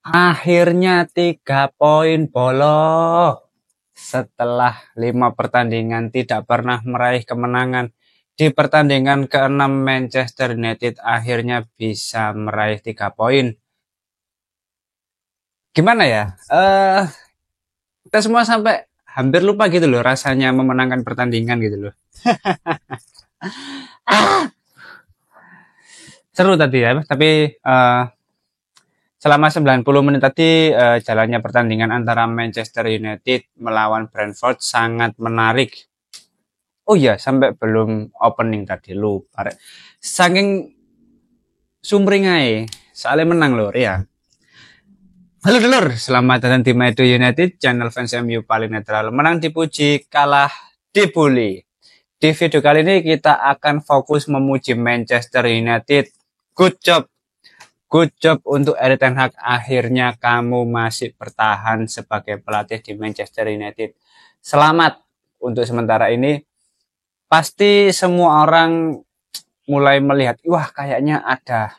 Akhirnya 3 poin boloh. Setelah 5 pertandingan tidak pernah meraih kemenangan. Di pertandingan ke-6 Manchester United akhirnya bisa meraih 3 poin. Gimana ya? Kita semua sampai hampir lupa gitu loh rasanya memenangkan pertandingan gitu loh. Seru tadi ya, tapi selama 90 menit tadi jalannya pertandingan antara Manchester United melawan Brentford sangat menarik. Oh iya, sampai belum opening tadi lupa. Saking sumringai, soalnya menang lor ya. Halo dulur, selamat datang di Maido United, channel fans MU paling netral. Menang dipuji, kalah dibully. Di video kali ini kita akan fokus memuji Manchester United. Good job. Good job untuk Erik ten Hag. Akhirnya kamu masih bertahan sebagai pelatih di Manchester United. Selamat untuk sementara ini. Pasti semua orang mulai melihat, wah kayaknya ada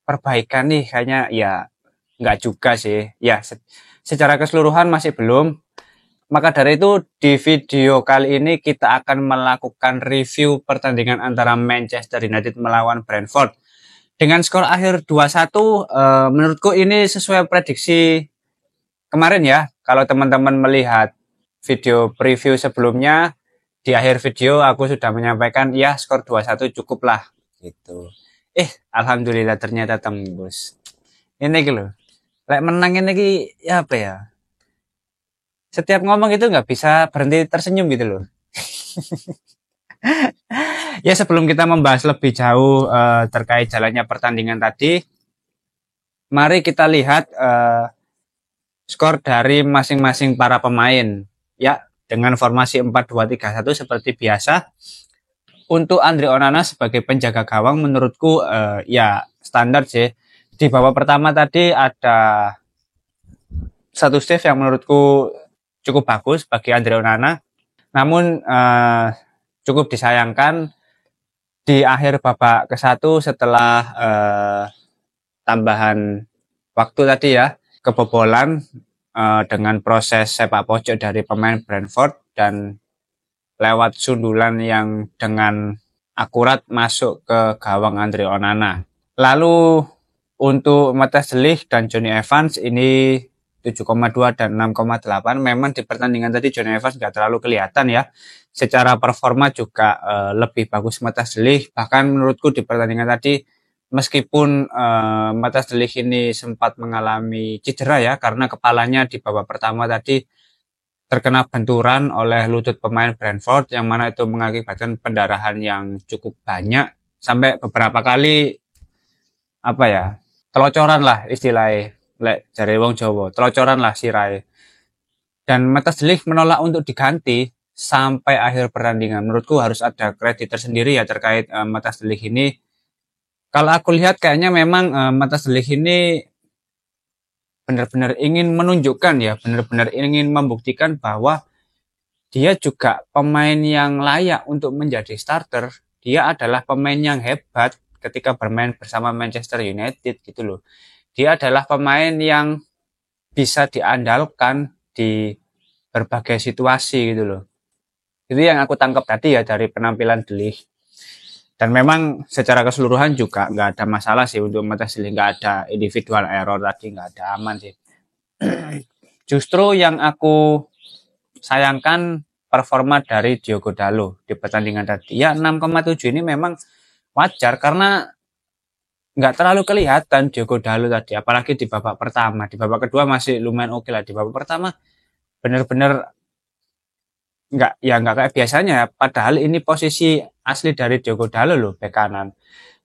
perbaikan nih. Kayaknya ya nggak juga sih. Ya secara keseluruhan masih belum. Maka dari itu di video kali ini kita akan melakukan review pertandingan antara Manchester United melawan Brentford. Dengan skor akhir 2-1, menurutku ini sesuai prediksi kemarin ya. Kalau teman-teman melihat video preview sebelumnya, di akhir video aku sudah menyampaikan ya skor 2-1 cukup lah gitu. Alhamdulillah ternyata tembus. Ini gitu loh. Lek menang ini ya apa ya? Setiap ngomong itu nggak bisa berhenti tersenyum gitu loh. Ya sebelum kita membahas lebih jauh terkait jalannya pertandingan tadi, mari kita lihat skor dari masing-masing para pemain. Ya, dengan formasi 4-2-3-1 seperti biasa. Untuk Andre Onana sebagai penjaga gawang menurutku ya standar sih. Di babak pertama tadi ada satu save yang menurutku cukup bagus bagi Andre Onana. Namun cukup disayangkan di akhir babak ke-1 setelah tambahan waktu tadi ya, kebobolan dengan proses sepak pojok dari pemain Brentford dan lewat sundulan yang dengan akurat masuk ke gawang Andre Onana. Lalu untuk Matthijs de Ligt dan Jonny Evans ini 7,2 dan 6,8. Memang di pertandingan tadi Jonny Evans nggak terlalu kelihatan ya. Secara performa juga lebih bagus Matthijs de Ligt. Bahkan menurutku di pertandingan tadi meskipun Matthijs de Ligt ini sempat mengalami cedera ya karena kepalanya di babak pertama tadi terkena benturan oleh lutut pemain Brentford yang mana itu mengakibatkan pendarahan yang cukup banyak sampai beberapa kali apa ya telocoran lah istilahnya lek jare wong Jawa, telocoran lah sirahe. Dan Matthijs de Ligt menolak untuk diganti sampai akhir pertandingan. Menurutku harus ada kredit tersendiri ya terkait Matthijs de Ligt ini. Kalau aku lihat kayaknya memang Matthijs de Ligt ini benar-benar ingin menunjukkan ya, benar-benar ingin membuktikan bahwa dia juga pemain yang layak untuk menjadi starter. Dia adalah pemain yang hebat ketika bermain bersama Manchester United gitu loh. Dia adalah pemain yang bisa diandalkan di berbagai situasi gitu loh. Itu yang aku tangkap tadi ya dari penampilan de Ligt. Dan memang secara keseluruhan juga nggak ada masalah sih untuk Matthijs de Ligt, nggak ada individual error tadi, nggak ada, aman sih. Justru yang aku sayangkan performa dari Diogo Dalot di pertandingan tadi. Ya 6,7 ini memang wajar karena nggak terlalu kelihatan Diogo Dalot tadi, apalagi di babak pertama. Di babak kedua masih lumayan oke lah. Di babak pertama bener-bener nggak kayak biasanya. Padahal ini posisi asli dari Diogo Dalot loh, bek kanan.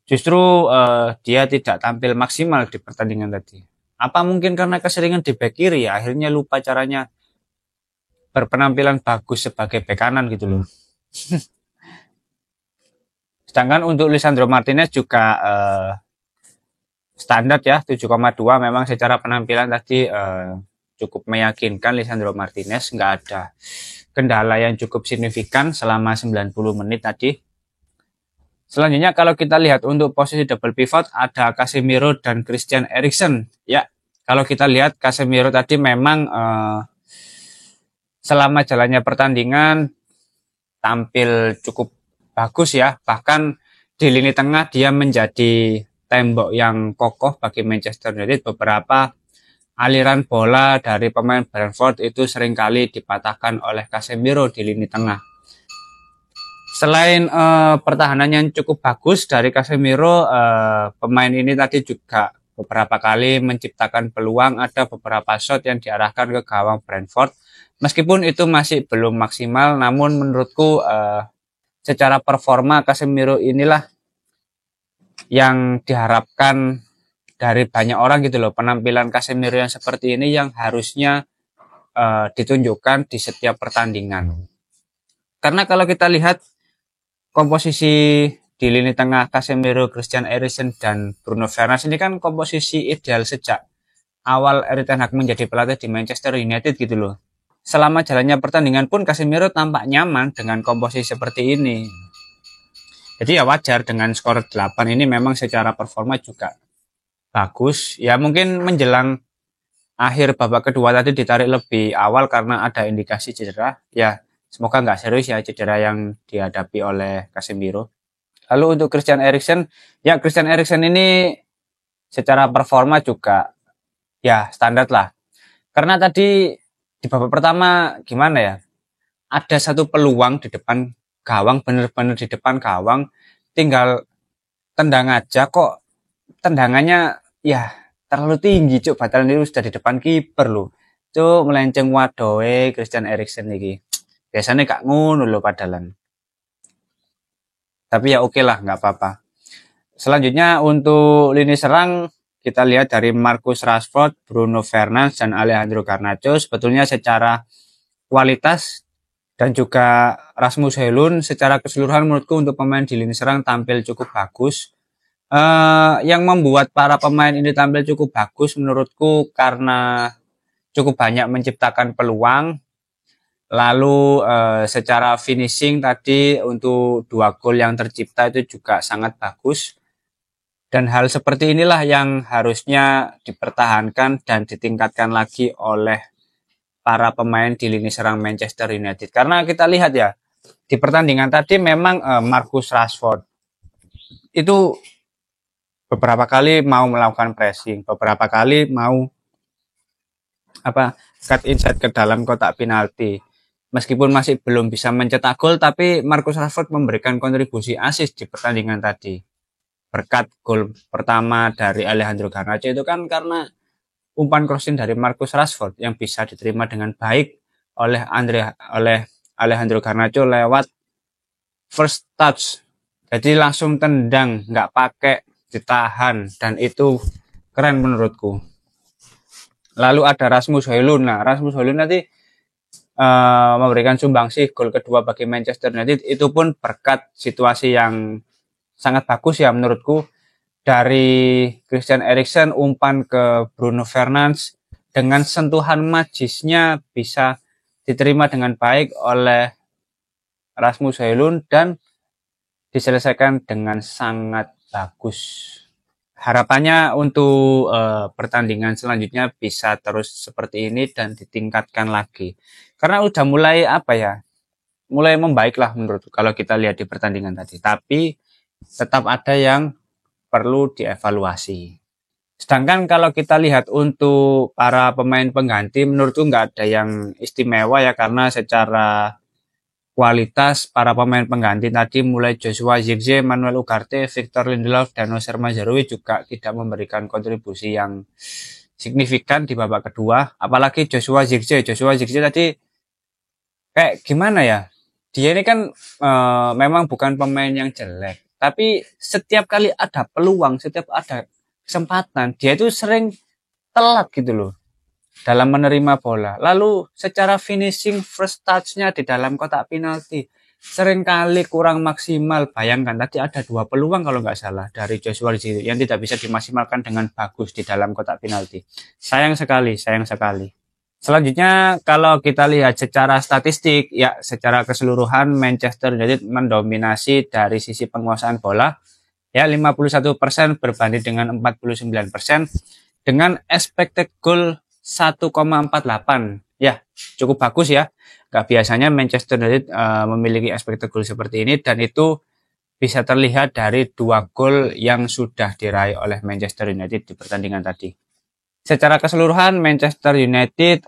Justru dia tidak tampil maksimal di pertandingan tadi. Apa mungkin karena keseringan di bek kiri ya, akhirnya lupa caranya berpenampilan bagus sebagai bek kanan gitu loh. Sedangkan untuk Lisandro Martinez juga standar ya 7,2. Memang secara penampilan tadi cukup meyakinkan Lisandro Martinez, nggak ada kendala yang cukup signifikan selama 90 menit tadi. Selanjutnya kalau kita lihat untuk posisi double pivot ada Casemiro dan Christian Eriksen ya. Kalau kita lihat Casemiro tadi memang selama jalannya pertandingan tampil cukup bagus ya, bahkan di lini tengah dia menjadi tembok yang kokoh bagi Manchester United. Beberapa aliran bola dari pemain Brentford itu seringkali dipatahkan oleh Casemiro di lini tengah. Selain pertahanan yang cukup bagus dari Casemiro, pemain ini tadi juga beberapa kali menciptakan peluang, ada beberapa shot yang diarahkan ke gawang Brentford. Meskipun itu masih belum maksimal, namun menurutku secara performa Casemiro inilah yang diharapkan dari banyak orang gitu loh. Penampilan Casemiro yang seperti ini yang harusnya ditunjukkan di setiap pertandingan. Karena kalau kita lihat komposisi di lini tengah Casemiro, Christian Eriksen, dan Bruno Fernandes ini kan komposisi ideal sejak awal Erik ten Hag menjadi pelatih di Manchester United gitu loh. Selama jalannya pertandingan pun Casemiro tampak nyaman dengan komposisi seperti ini. Jadi ya wajar dengan skor 8 ini memang secara performa juga bagus. Ya mungkin menjelang akhir babak kedua tadi ditarik lebih awal karena ada indikasi cedera. Ya semoga nggak serius ya cedera yang dihadapi oleh Casemiro. Lalu untuk Christian Eriksen, ya Christian Eriksen ini secara performa juga ya standar lah. Karena tadi di babak pertama gimana ya, ada satu peluang di depan gawang, bener-bener di depan gawang, tinggal tendang aja kok tendangannya ya terlalu tinggi cuk, batalan itu sudah di depan kiper loh. Cuk melenceng wadoe Christian Eriksen iki. Biasanya gak ngono loh padalan. Tapi ya oke lah, nggak apa-apa. Selanjutnya untuk lini serang kita lihat dari Marcus Rashford, Bruno Fernandes, dan Alejandro Garnacho. Sebetulnya secara kualitas dan juga Rasmus Højlund secara keseluruhan menurutku untuk pemain di lini serang tampil cukup bagus. Yang membuat para pemain ini tampil cukup bagus menurutku karena cukup banyak menciptakan peluang. Lalu secara finishing tadi untuk 2 gol yang tercipta itu juga sangat bagus. Dan hal seperti inilah yang harusnya dipertahankan dan ditingkatkan lagi oleh para pemain di lini serang Manchester United. Karena kita lihat ya, di pertandingan tadi memang Marcus Rashford itu beberapa kali mau melakukan pressing, beberapa kali mau cut inside ke dalam kotak penalti. Meskipun masih belum bisa mencetak gol, tapi Marcus Rashford memberikan kontribusi assist di pertandingan tadi. Berkat gol pertama dari Alejandro Garnacho itu kan karena umpan crossing dari Marcus Rashford yang bisa diterima dengan baik oleh Alejandro Garnacho lewat first touch. Jadi langsung tendang, nggak pakai ditahan, dan itu keren menurutku. Lalu ada Rasmus Højlund. Nah, Rasmus Højlund nanti memberikan sumbangsi gol kedua bagi Manchester United, itu pun berkat situasi yang sangat bagus ya menurutku dari Christian Eriksen, umpan ke Bruno Fernandes dengan sentuhan magisnya bisa diterima dengan baik oleh Rasmus Højlund dan diselesaikan dengan sangat bagus. Harapannya untuk pertandingan selanjutnya bisa terus seperti ini dan ditingkatkan lagi. Karena udah mulai mulai membaik lah menurutku kalau kita lihat di pertandingan tadi. Tapi tetap ada yang perlu dievaluasi. Sedangkan kalau kita lihat untuk para pemain pengganti, menurutku nggak ada yang istimewa ya, karena secara kualitas para pemain pengganti tadi mulai Joshua Zirkzee, Manuel Ugarte, Victor Lindelof, dan Nocer Mazraoui juga tidak memberikan kontribusi yang signifikan di babak kedua. Apalagi Joshua Zirkzee tadi kayak gimana ya? Dia ini kan memang bukan pemain yang jelek, tapi setiap kali ada peluang, setiap ada kesempatan, dia itu sering telat gitu loh dalam menerima bola. Lalu secara finishing first touch-nya di dalam kotak penalti seringkali kurang maksimal. Bayangkan tadi ada 2 peluang kalau nggak salah dari Joshua Zirkzee yang tidak bisa dimaksimalkan dengan bagus di dalam kotak penalti. Sayang sekali. Selanjutnya kalau kita lihat secara statistik, ya secara keseluruhan Manchester United mendominasi dari sisi penguasaan bola. Ya 51% berbanding dengan 49%. dengan expected goal 1,48. Ya, cukup bagus ya. Gak biasanya Manchester United memiliki expected goal seperti ini, dan itu bisa terlihat dari 2 gol yang sudah diraih oleh Manchester United di pertandingan tadi. Secara keseluruhan Manchester United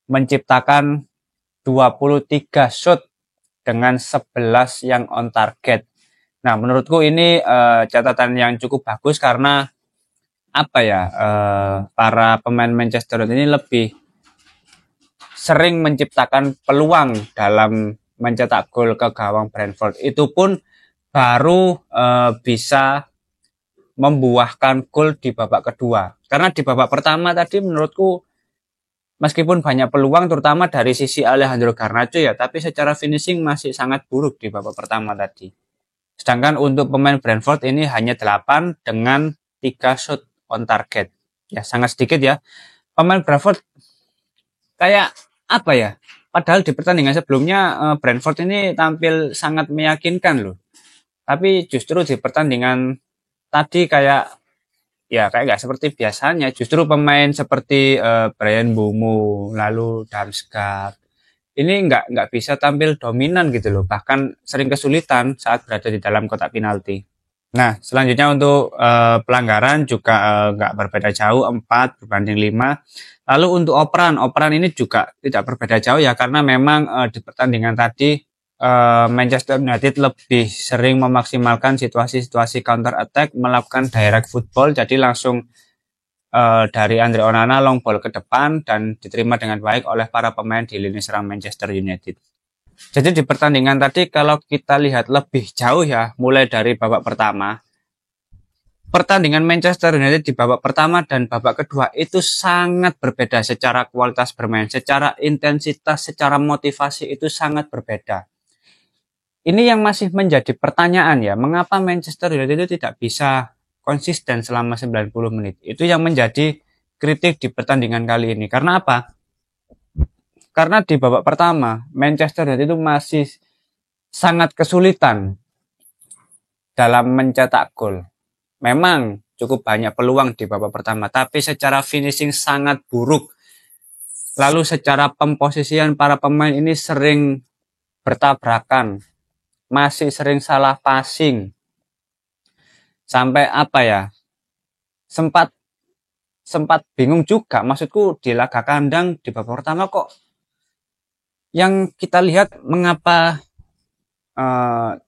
menciptakan 23 shot dengan 11 yang on target. Nah, menurutku ini catatan yang cukup bagus karena apa ya, para pemain Manchester United ini lebih sering menciptakan peluang dalam mencetak gol ke gawang Brentford. Itu pun baru bisa membuahkan gol di babak kedua. Karena di babak pertama tadi menurutku meskipun banyak peluang terutama dari sisi Alejandro Garnacho ya, tapi secara finishing masih sangat buruk di babak pertama tadi. Sedangkan untuk pemain Brentford ini hanya 8 dengan 3 shot on target. Ya, sangat sedikit ya. Pemain Brentford kayak apa ya? Padahal di pertandingan sebelumnya Brentford ini tampil sangat meyakinkan loh. Tapi justru di pertandingan tadi kayak nggak seperti biasanya. Justru pemain seperti Bryan Mbeumo, lalu Damsgaard ini nggak bisa tampil dominan gitu loh. Bahkan sering kesulitan saat berada di dalam kotak penalti. Nah, selanjutnya untuk pelanggaran juga nggak berbeda jauh, 4 berbanding 5. Lalu untuk operan ini juga tidak berbeda jauh ya, karena memang di pertandingan tadi Manchester United lebih sering memaksimalkan situasi-situasi counter attack, melakukan direct football, jadi langsung dari Andre Onana long ball ke depan dan diterima dengan baik oleh para pemain di lini serang Manchester United. Jadi di pertandingan tadi kalau kita lihat lebih jauh ya, mulai dari babak pertama, pertandingan Manchester United di babak pertama dan babak kedua itu sangat berbeda secara kualitas bermain, secara intensitas, secara motivasi itu sangat berbeda. Ini yang masih menjadi pertanyaan ya, mengapa Manchester United itu tidak bisa konsisten selama 90 menit. Itu yang menjadi kritik di pertandingan kali ini. Karena apa? Karena di babak pertama, Manchester United itu masih sangat kesulitan dalam mencetak gol. Memang cukup banyak peluang di babak pertama, tapi secara finishing sangat buruk. Lalu secara pemposisian para pemain ini sering bertabrakan, masih sering salah passing. Sampai apa ya, sempat bingung juga, maksudku di laga kandang di babak pertama kok yang kita lihat mengapa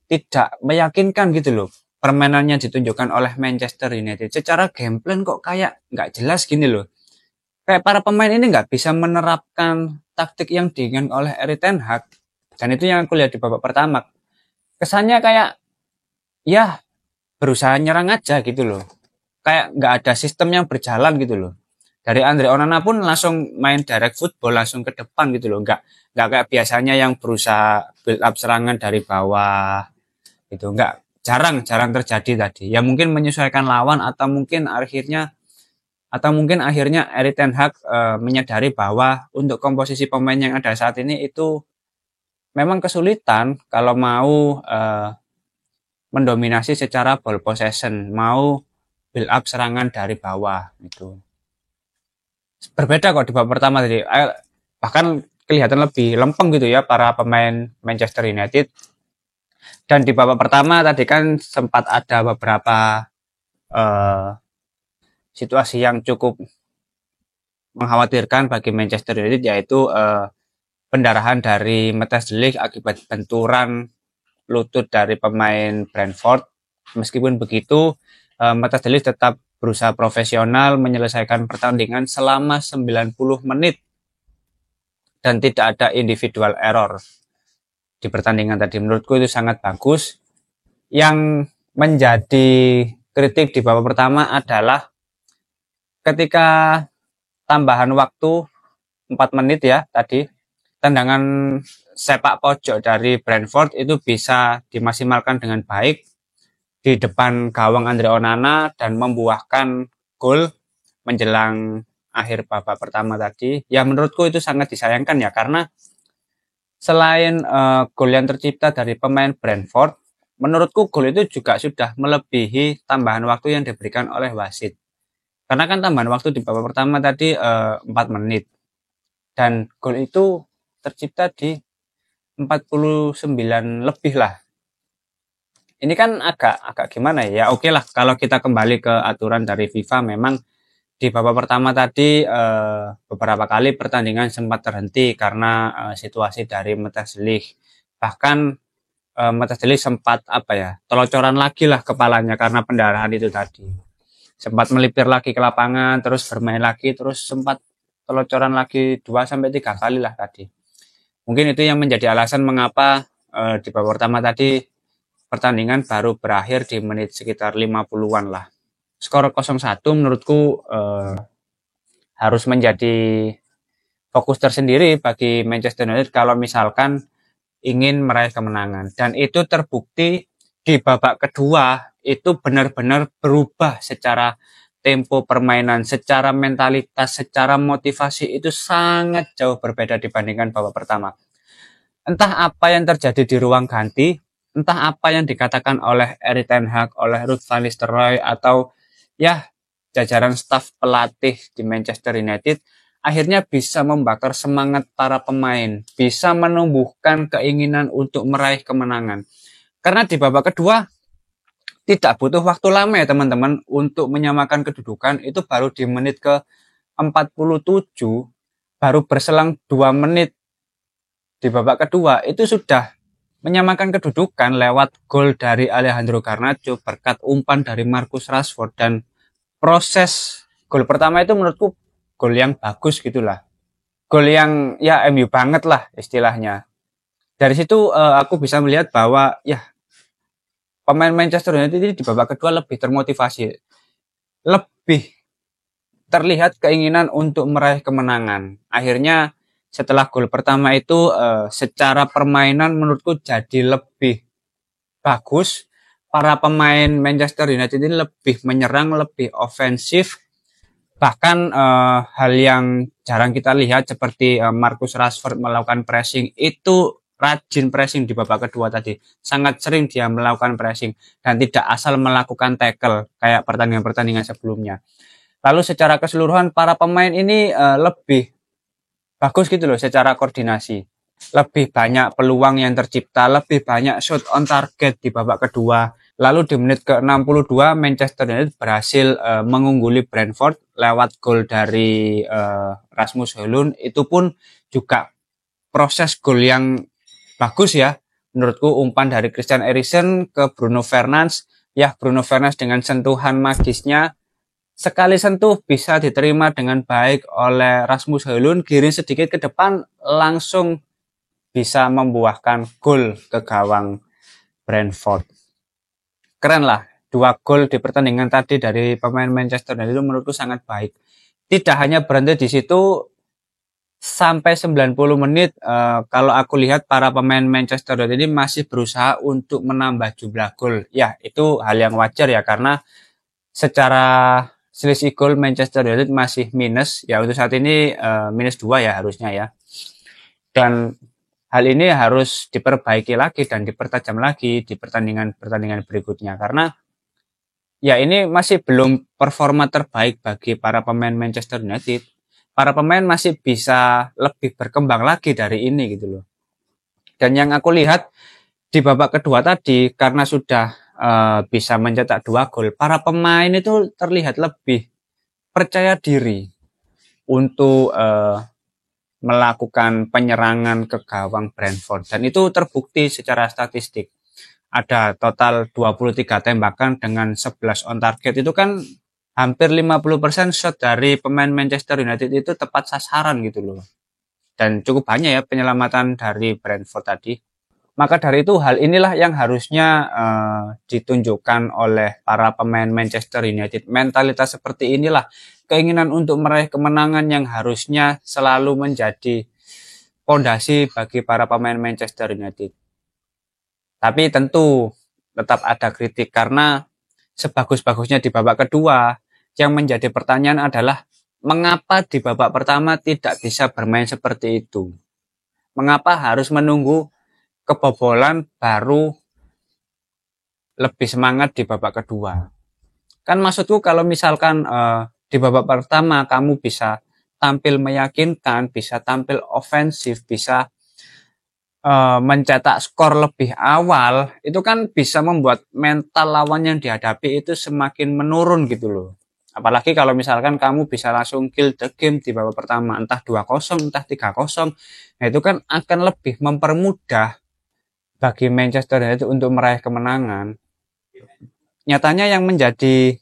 tidak meyakinkan gitu loh permainannya ditunjukkan oleh Manchester United. Secara game plan kok kayak nggak jelas gini loh, kayak para pemain ini nggak bisa menerapkan taktik yang diinginkan oleh Erik ten Hag. Dan itu yang aku lihat di babak pertama, kesannya kayak ya berusaha nyerang aja gitu loh, kayak nggak ada sistem yang berjalan gitu loh. Dari Andre Onana pun langsung main direct football, langsung ke depan gitu loh, nggak kayak biasanya yang berusaha build up serangan dari bawah gitu, jarang terjadi tadi. Ya mungkin menyesuaikan lawan atau mungkin akhirnya Erik ten Hag menyadari bahwa untuk komposisi pemain yang ada saat ini itu memang kesulitan kalau mau mendominasi secara ball possession, mau build up serangan dari bawah gitu. Berbeda kok di babak pertama tadi, bahkan kelihatan lebih lempeng gitu ya para pemain Manchester United. Dan di babak pertama tadi kan sempat ada beberapa situasi yang cukup mengkhawatirkan bagi Manchester United, yaitu pendarahan dari Matthijs de Ligt akibat benturan lutut dari pemain Brentford. Meskipun begitu, Matthijs de Ligt tetap berusaha profesional menyelesaikan pertandingan selama 90 menit dan tidak ada individual error di pertandingan tadi. Menurutku itu sangat bagus. Yang menjadi kritik di babak pertama adalah ketika tambahan waktu 4 menit ya tadi, tendangan sepak pojok dari Brentford itu bisa dimaksimalkan dengan baik di depan gawang Andre Onana dan membuahkan gol menjelang akhir babak pertama tadi. Ya menurutku itu sangat disayangkan ya, karena selain gol yang tercipta dari pemain Brentford, menurutku gol itu juga sudah melebihi tambahan waktu yang diberikan oleh wasit. Karena kan tambahan waktu di babak pertama tadi 4 menit. Dan gol itu tercipta di 49 lebih lah. Ini kan agak gimana ya? Oke lah, kalau kita kembali ke aturan dari FIFA, memang di babak pertama tadi beberapa kali pertandingan sempat terhenti karena situasi dari Matthijs de Ligt. Bahkan Matthijs de Ligt sempat telocoran lagi lah kepalanya karena pendarahan itu tadi. Sempat melipir lagi ke lapangan, terus bermain lagi, terus sempat telocoran lagi 2-3 kali lah tadi. Mungkin itu yang menjadi alasan mengapa di babak pertama tadi pertandingan baru berakhir di menit sekitar 50-an lah. Skor 0-1 menurutku harus menjadi fokus tersendiri bagi Manchester United kalau misalkan ingin meraih kemenangan. Dan itu terbukti di babak kedua itu benar-benar berubah secara tempo permainan, secara mentalitas, secara motivasi itu sangat jauh berbeda dibandingkan babak pertama. Entah apa yang terjadi di ruang ganti, entah apa yang dikatakan oleh Erik ten Hag, oleh Ruud van Nistelrooy, atau ya jajaran staf pelatih di Manchester United, akhirnya bisa membakar semangat para pemain, bisa menumbuhkan keinginan untuk meraih kemenangan. Karena di babak kedua tidak butuh waktu lama ya teman-teman untuk menyamakan kedudukan, itu baru di menit ke 47, baru berselang 2 menit di babak kedua itu sudah menyamakan kedudukan lewat gol dari Alejandro Garnacho berkat umpan dari Marcus Rashford. Dan proses gol pertama itu menurutku gol yang bagus gitulah, gol yang ya MU banget lah istilahnya. Dari situ aku bisa melihat bahwa ya pemain Manchester United ini di babak kedua lebih termotivasi, lebih terlihat keinginan untuk meraih kemenangan. Akhirnya setelah gol pertama itu secara permainan menurutku jadi lebih bagus. Para pemain Manchester United ini lebih menyerang, lebih ofensif. Bahkan hal yang jarang kita lihat seperti Marcus Rashford melakukan pressing, itu rajin pressing di babak kedua tadi. Sangat sering dia melakukan pressing dan tidak asal melakukan tackle kayak pertandingan-pertandingan sebelumnya. Lalu secara keseluruhan para pemain ini lebih bagus gitu loh secara koordinasi. Lebih banyak peluang yang tercipta, lebih banyak shot on target di babak kedua. Lalu di menit ke-62 Manchester United berhasil mengungguli Brentford lewat gol dari Rasmus Højlund. Itu pun juga proses gol yang bagus ya. Menurutku umpan dari Christian Eriksen ke Bruno Fernandes. Ya, Bruno Fernandes dengan sentuhan magisnya, sekali sentuh bisa diterima dengan baik oleh Rasmus Højlund, giring sedikit ke depan langsung bisa membuahkan gol ke gawang Brentford. Keren lah, 2 gol di pertandingan tadi dari pemain Manchester United itu menurutku sangat baik. Tidak hanya berhenti di situ, sampai 90 menit kalau aku lihat para pemain Manchester United ini masih berusaha untuk menambah jumlah gol. Ya, itu hal yang wajar ya, karena secara selisih gol Manchester United masih minus ya, untuk saat ini minus 2 ya harusnya ya. Dan hal ini harus diperbaiki lagi dan dipertajam lagi di pertandingan berikutnya, karena ya ini masih belum performa terbaik bagi para pemain Manchester United. Para pemain masih bisa lebih berkembang lagi dari ini gitu loh. Dan yang aku lihat di babak kedua tadi, karena sudah bisa mencetak 2 gol, para pemain itu terlihat lebih percaya diri untuk melakukan penyerangan ke gawang Brentford. Dan itu terbukti secara statistik. Ada total 23 tembakan dengan 11 on target. Itu kan hampir 50% shot dari pemain Manchester United itu tepat sasaran gitu loh. Dan cukup banyak ya penyelamatan dari Brentford tadi. Maka dari itu hal inilah yang harusnya ditunjukkan oleh para pemain Manchester United. Mentalitas seperti inilah, keinginan untuk meraih kemenangan yang harusnya selalu menjadi fondasi bagi para pemain Manchester United. Tapi tentu tetap ada kritik, karena sebagus-bagusnya di babak kedua, yang menjadi pertanyaan adalah mengapa di babak pertama tidak bisa bermain seperti itu? Mengapa harus menunggu kebobolan baru lebih semangat di babak kedua. Kan maksudku kalau misalkan di babak pertama kamu bisa tampil meyakinkan, bisa tampil ofensif, bisa mencetak skor lebih awal, itu kan bisa membuat mental lawan yang dihadapi itu semakin menurun gitu loh. Apalagi kalau misalkan kamu bisa langsung kill the game di babak pertama, entah 2-0, entah 3-0, nah itu kan akan lebih mempermudah bagi Manchester United untuk meraih kemenangan. Nyatanya yang menjadi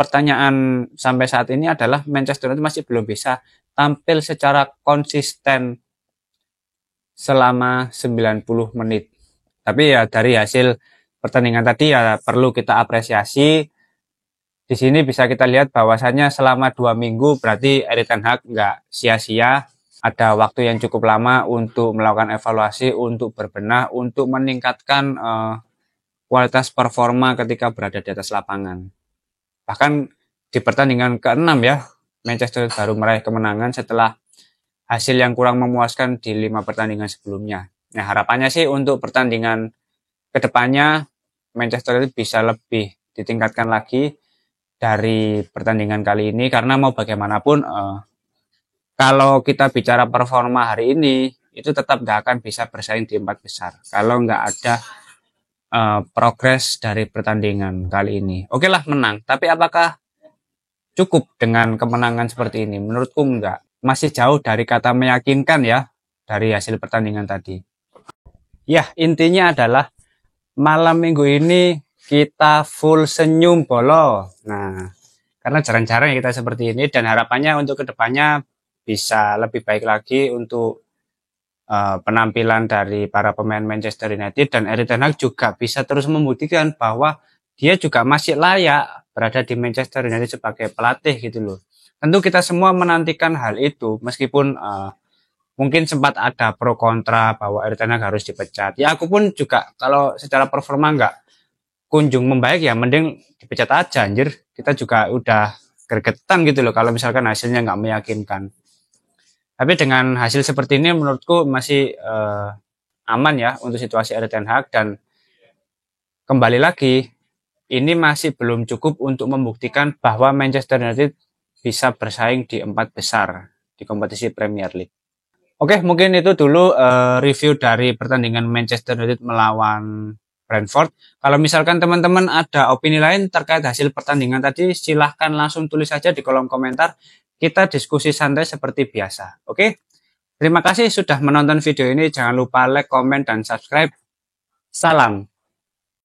pertanyaan sampai saat ini adalah Manchester United masih belum bisa tampil secara konsisten selama 90 menit. Tapi ya dari hasil pertandingan tadi ya perlu kita apresiasi. Di sini bisa kita lihat bahwasannya selama 2 minggu berarti Erik ten Hag nggak sia-sia. Ada waktu yang cukup lama untuk melakukan evaluasi, untuk berbenah, untuk meningkatkan kualitas performa ketika berada di atas lapangan. Bahkan di pertandingan ke-6 ya, Manchester baru meraih kemenangan setelah hasil yang kurang memuaskan di 5 pertandingan sebelumnya. Nah, harapannya sih untuk pertandingan kedepannya Manchester United bisa lebih ditingkatkan lagi dari pertandingan kali ini, karena mau bagaimanapun kalau kita bicara performa hari ini itu tetap nggak akan bisa bersaing di 4 besar kalau nggak ada progres dari pertandingan kali ini. Oke lah menang, tapi apakah cukup dengan kemenangan seperti ini? Menurutku enggak. Masih jauh dari kata meyakinkan ya, dari hasil pertandingan tadi. Ya, intinya adalah malam minggu ini kita full senyum bolo. Nah, karena jarang-jarang kita seperti ini, dan harapannya untuk kedepannya bisa lebih baik lagi untuk penampilan dari para pemain Manchester United, dan Erik ten Hag juga bisa terus membuktikan bahwa dia juga masih layak berada di Manchester United sebagai pelatih gitu loh. Tentu kita semua menantikan hal itu, meskipun mungkin sempat ada pro kontra bahwa Erik ten Hag harus dipecat. Ya aku pun juga kalau secara performa nggak kunjung membaik ya mending dipecat aja anjir. Kita juga udah gregetan gitu loh kalau misalkan hasilnya nggak meyakinkan. Tapi dengan hasil seperti ini menurutku masih aman ya untuk situasi Erik ten Hag, dan kembali lagi ini masih belum cukup untuk membuktikan bahwa Manchester United bisa bersaing di 4 besar di kompetisi Premier League. Oke, mungkin itu dulu review dari pertandingan Manchester United melawan Brentford. Kalau misalkan teman-teman ada opini lain terkait hasil pertandingan tadi, silahkan langsung tulis saja di kolom komentar. Kita diskusi santai seperti biasa. Oke, terima kasih sudah menonton video ini. Jangan lupa like, komen, dan subscribe. Salam.